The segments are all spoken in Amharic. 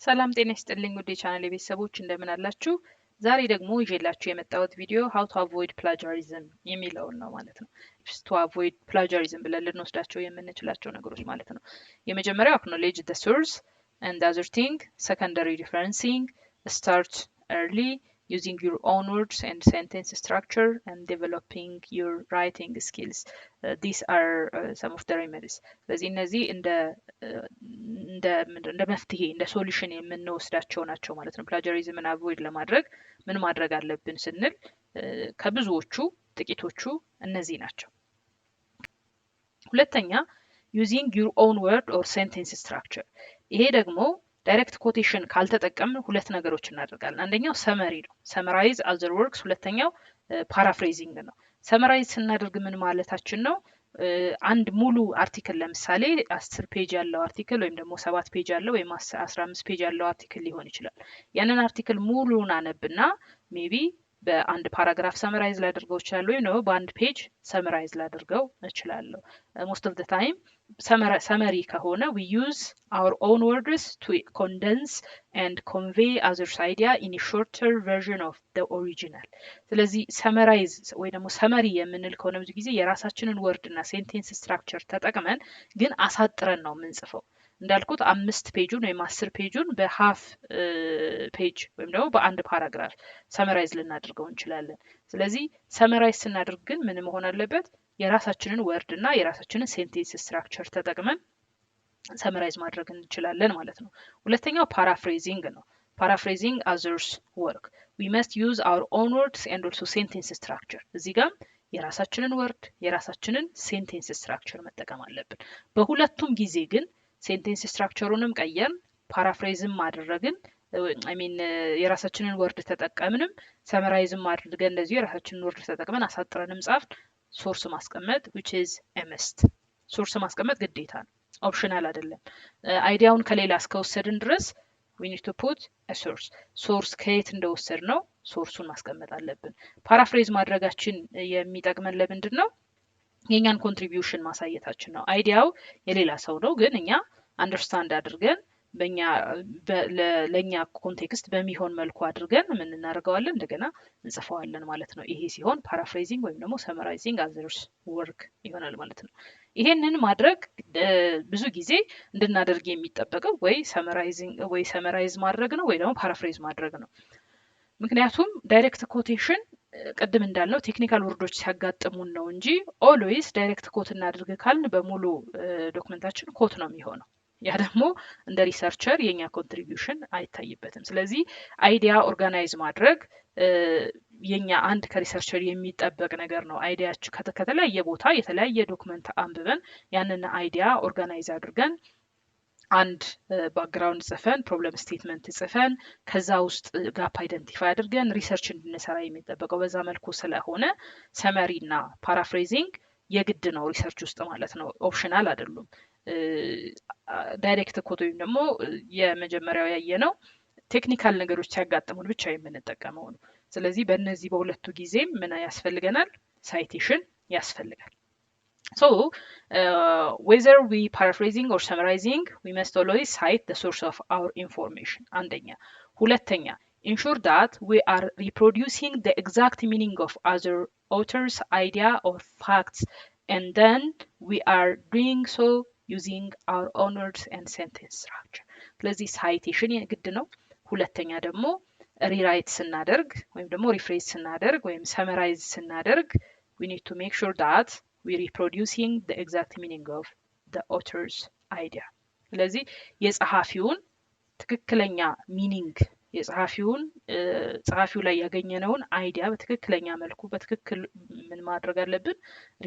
ሰላም ጤና ይስጥልኝ ውድ የቻናሌ ቤተሰቦች እንደምን አላችሁ? ዛሬ ደግሞ ይዤላችሁ የመጣሁት ቪዲዮ how to avoid plagiarism የሚለውን ነው ማለት ነው። to avoid plagiarism ብለን ልንወስዳቸው የምንችላቸው ነገሮች ማለት ነው። የመጀመሪያው acknowledge the source and the other thing, secondary referencing, start early, using your own words and sentence structure, and developing your writing skills. These are some of the remedies. ስለዚህ እነዚህ እንደ መፍትሄ እንደ ሶሉሽን የምንወስዳቸው ናቸው ማለት ነው። ፕላጃሪዝምን አቮይድ ለማድረግ ምን ማድረግ አለብን ስንል ከብዙዎቹ ጥቂቶቹ እነዚህ ናቸው። ሁለተኛ using your own word or sentence structure። ይሄ ደግሞ ዳይሬክት ኮቴሽን ካልተጠቀምን ሁለት ነገሮች እናደርጋለን። አንደኛው ሰመሪ ነው፣ ሰመራይዝ other works። ሁለተኛው ፓራፍሬዚንግ ነው። ሰመራይዝ ስናደርግ ምን ማለታችን ነው? አንድ ሙሉ አርቲክል ለምሳሌ 10 ፔጅ ያለው አርቲክል ወይም ደግሞ 7 ፔጅ ያለው ወይም 15 ፔጅ ያለው አርቲክል ሊሆን ይችላል። ያንን አርቲክል ሙሉን አነብና ሜቢ በአንድ ፓራግራፍ ሰመራይዝ ላደርገው እችላለሁ ወይም ደግሞ በአንድ ፔጅ ሰመራይዝ ላደርገው እችላለሁ። most of the time ሰመሪ ከሆነ we use our own words to condense and convey others idea in a shorter version of the original። ስለዚህ ሰመራይዝ ወይ ደግሞ ሰመሪ የምንል ከሆነ ብዙ ጊዜ የራሳችንን ወርድ እና ሴንቴንስ ስትራክቸር ተጠቅመን ግን አሳጥረን ነው የምንጽፈው። እንዳልኩት 5 ፔጁን ወይም 10 ፔጁን በሃፍ ፔጅ ወይም ደግሞ በአንድ ፓራግራፍ ሰመራይዝ ልናደርገው እንችላለን። ስለዚህ ሰመራይዝ ስናደርግ ግን ምን መሆን አለበት? የራሳችንን ወርድ እና የራሳችንን ሴንቴንስ ስትራክቸር ተጠቅመን ሰመራይዝ ማድረግ እንችላለን ማለት ነው። ሁለተኛው ፓራፍሬዚንግ ነው። ፓራፍሬዚንግ others work. We must use our own words and also sentence structure. እዚህ ጋር የራሳችንን ወርድ የራሳችንን ሴንቴንስ ስትራክቸር መጠቀም አለብን። በሁለቱም ጊዜ ግን ሴንቴንስ ስትራክቸሩንም ቀየርን ፓራፍሬዝም አደረግን የራሳችንን ወርድ ተጠቀምንም ሰመራይዝም አድርገን እንደዚሁ የራሳችንን ወርድ ተጠቅመን አሳጥረንም ጻፍ ሶርስ ማስቀመጥ which is a must። ሶርስ ማስቀመጥ ግዴታ ነው፣ ኦፕሽናል አይደለም። አይዲያውን ከሌላ እስከወሰድን ድረስ we need to put a source። ሶርስ ከየት እንደወሰድ ነው ሶርሱን ማስቀመጥ አለብን። ፓራፍሬዝ ማድረጋችን የሚጠቅመን ለምንድን ነው? የኛን ኮንትሪቢዩሽን ማሳየታችን ነው። አይዲያው የሌላ ሰው ነው፣ ግን እኛ አንደርስታንድ አድርገን ለኛ ኮንቴክስት በሚሆን መልኩ አድርገን ምን እናደርገዋለን? እንደገና እንጽፈዋለን ማለት ነው። ይሄ ሲሆን ፓራፍሬዚንግ ወይም ደግሞ ሰመራይዚንግ others work ይሆናል ማለት ነው። ይሄንን ማድረግ ብዙ ጊዜ እንድናደርግ የሚጠበቀው ወይ ሰመራይዝ ማድረግ ነው ወይ ደግሞ ፓራፍሬዝ ማድረግ ነው። ምክንያቱም ዳይሬክት ኮቴሽን ቅድም እንዳልነው ቴክኒካል ወርዶች ሲያጋጥሙን ነው እንጂ ኦልዌይስ ዳይሬክት ኮት እናድርግ ካልን በሙሉ ዶክመንታችን ኮት ነው የሚሆነው። ያ ደግሞ እንደ ሪሰርቸር የኛ ኮንትሪቢዩሽን አይታይበትም። ስለዚህ አይዲያ ኦርጋናይዝ ማድረግ የኛ አንድ ከሪሰርቸር የሚጠበቅ ነገር ነው። አይዲያችን ከተለያየ ቦታ የተለያየ ዶክመንት አንብበን ያንን አይዲያ ኦርጋናይዝ አድርገን አንድ ባክግራውንድ ጽፈን ፕሮብለም ስቴትመንት ጽፈን ከዛ ውስጥ ጋፕ አይደንቲፋይ አድርገን ሪሰርች እንድንሰራ የሚጠበቀው በዛ መልኩ ስለሆነ ሰመሪ እና ፓራፍሬዚንግ የግድ ነው ሪሰርች ውስጥ ማለት ነው፣ ኦፕሽናል አይደሉም። ዳይሬክት ኮት ወይም ደግሞ የመጀመሪያው ያየነው ቴክኒካል ነገሮች ሲያጋጥሙን ብቻ የምንጠቀመው ነው። ስለዚህ በእነዚህ በሁለቱ ጊዜም ምን ያስፈልገናል? ሳይቴሽን ያስፈልጋል። So whether we paraphrasing or summarizing, we must always cite the source of our information. አንደኛ። ሁለተኛ ensure that we are reproducing the exact meaning of other authors' idea or facts, and then we are doing so using our own words and sentence structure. ስለዚህ ሳይቴሽን የግድ ነው። ሁለተኛ ደግሞ ሪራይት ስናደርግ ወይም ደግሞ ሪፍሬዝ ስናደርግ ወይም ሰመራይዝ ስናደርግ we need to make sure that we reproducing the exact meaning of the author's idea። ስለዚህ የጸሐፊውን ትክክለኛ ሚኒንግ ጸሐፊው ላይ ያገኘነውን አይዲያ በትክክለኛ መልኩ በትክክል ምን ማድረግ አለብን?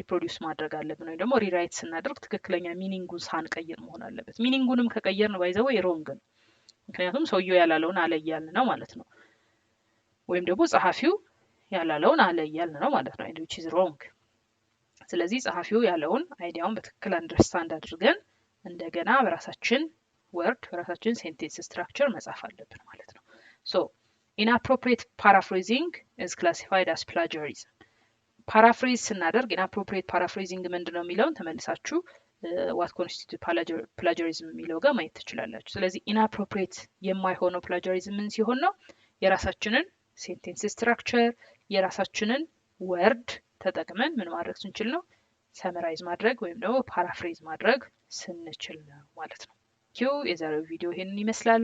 ሪፕሮዲውስ ማድረግ አለብን። ወይ ደግሞ ሪራይት ስናደርግ ትክክለኛ ሚኒንጉን ሳንቀይር መሆን አለበት። ሚኒንጉንም ከቀየርን ባይዘው ሮንግ ነው። ምክንያቱም ሰውየው ያላለውን አለ እያልን ነው ማለት ነው፣ ወይም ደግሞ ጸሐፊው ያላለውን አለ እያልን ነው ማለት ነው፣ which is wrong። ስለዚህ ጸሐፊው ያለውን አይዲያውን በትክክል አንደርስታንድ አድርገን እንደገና በራሳችን ወርድ በራሳችን ሴንቴንስ ስትራክቸር መጻፍ አለብን ማለት ነው። So inappropriate paraphrasing is classified as plagiarism። ፓራፍሬዝ ስናደርግ inappropriate paraphrasing ምንድነው የሚለውን ተመልሳችሁ ዋት ኮንስቲቱት ፕላጀሪዝም የሚለው ጋር ማየት ትችላላችሁ። ስለዚህ ኢንአፕሮፕሪየት የማይሆነው ፕላጀሪዝም ምን ሲሆን ነው? የራሳችንን ሴንቴንስ ስትራክቸር የራሳችንን ወርድ ተጠቅመን ምን ማድረግ ስንችል ነው? ሰመራይዝ ማድረግ ወይም ደግሞ ፓራፍሬዝ ማድረግ ስንችል ነው ማለት ነው። የዛሬው ቪዲዮ ይሄንን ይመስላል።